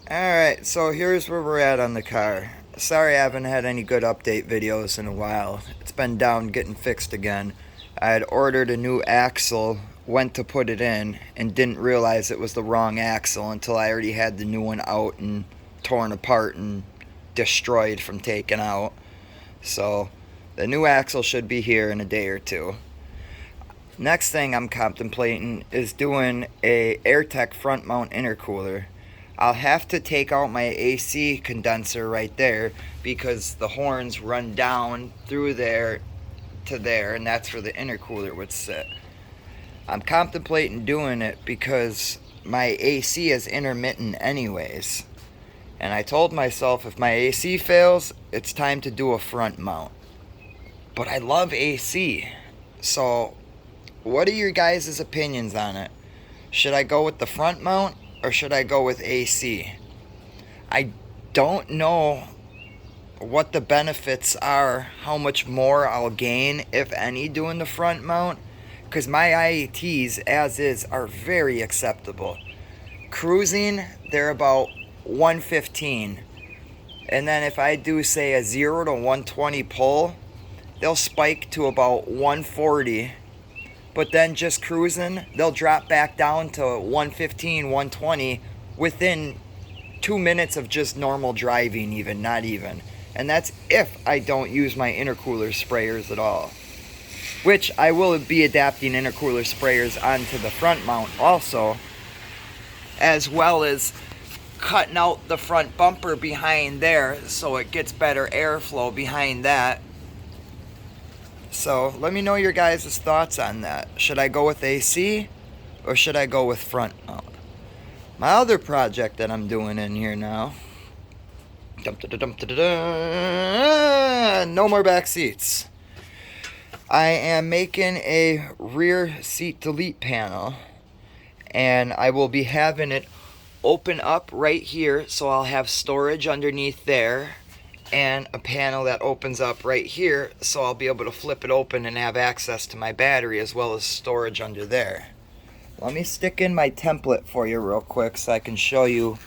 Alright, so here's where we're at on the car. Sorry I haven't had any good update videos in a while. It's been down getting fixed again. I had ordered a new axle, went to put it in, and didn't realize it was the wrong axle until I already had the new one out and torn apart and destroyed from taking out. So, the new axle should be here in a day or two. Next thing I'm contemplating is doing a AirTech front mount intercooler. I'll have to take out my AC condenser right there because the horns run down through there to there, and that's where the intercooler would sit. I'm contemplating doing it because my AC is intermittent anyways. And I told myself if my AC fails, it's time to do a front mount. But I love AC. So, what are your guys' opinions on it? Should I go with the front mount or should I go with AC? I don't know what the benefits are, how much more I'll gain, if any, doing the front mount, because my IATs, as is, are very acceptable. Cruising, they're about 115. And then if I do, say, a 0 to 120 pull, they'll spike to about 140. But then just cruising, they'll drop back down to 115, 120 within 2 minutes of just normal driving, even, not even. And that's if I don't use my intercooler sprayers at all. Which I will be adapting intercooler sprayers onto the front mount also, as well as cutting out the front bumper behind there so it gets better airflow behind that. So let me know your guys' thoughts on that. Should I go with AC or should I go with front mount? My other project that I'm doing in here now. No more back seats. I am making a rear seat delete panel, and I will be having it open up right here, so I'll have storage underneath there, and a panel that opens up right here, so I'll be able to flip it open and have access to my battery as well as storage under there. Let me stick in my template for you real quick so I can show you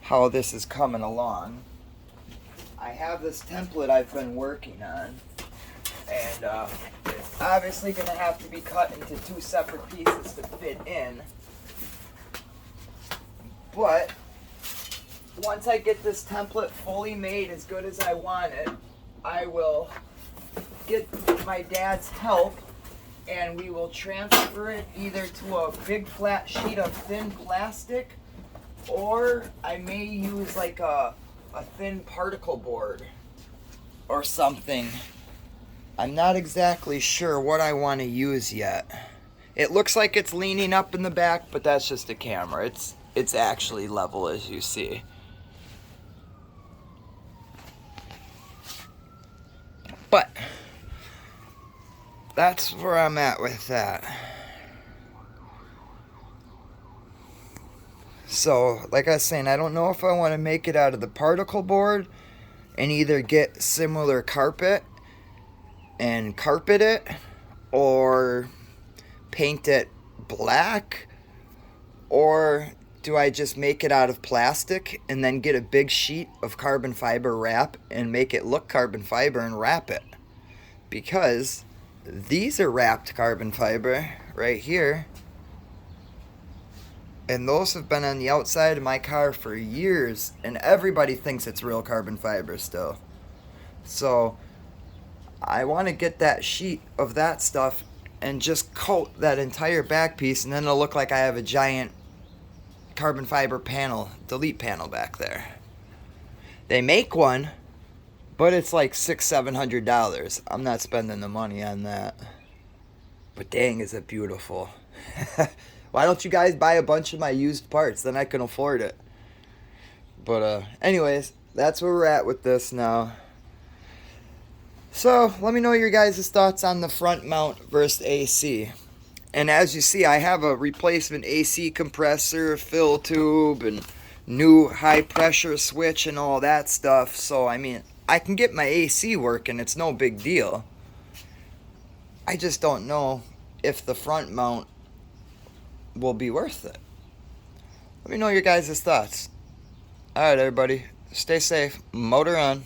how this is coming along. I have this template I've been working on, and it's obviously going to have to be cut into 2 separate pieces to fit in. But once I get this template fully made as good as I want it, I will get my dad's help and we will transfer it either to a big flat sheet of thin plastic, or I may use like a thin particle board or something. I'm not exactly sure what I want to use yet. It looks like it's leaning up in the back, but that's just a camera. It's actually level, as you see. But that's where I'm at with that. So, like I was saying, I don't know if I want to make it out of the particle board and either get similar carpet and carpet it, or paint it black, or do I just make it out of plastic and then get a big sheet of carbon fiber wrap and make it look carbon fiber and wrap it? Because these are wrapped carbon fiber right here, and those have been on the outside of my car for years, and everybody thinks it's real carbon fiber still. So I want to get that sheet of that stuff and just coat that entire back piece, and then it'll look like I have a giant carbon fiber panel, delete panel back there. They make one, but it's like $600-700. I'm not spending the money on that. But dang, is it beautiful. Why don't you guys buy a bunch of my used parts? Then I can afford it. But anyways, that's where we're at with this now. So let me know your guys' thoughts on the front mount versus AC. And as you see, I have a replacement AC compressor, fill tube, and new high pressure switch and all that stuff. So I mean, I can get my AC working. It's no big deal. I just don't know if the front mount will be worth it. Let me know your guys' thoughts. Alright, everybody. Stay safe. Motor on.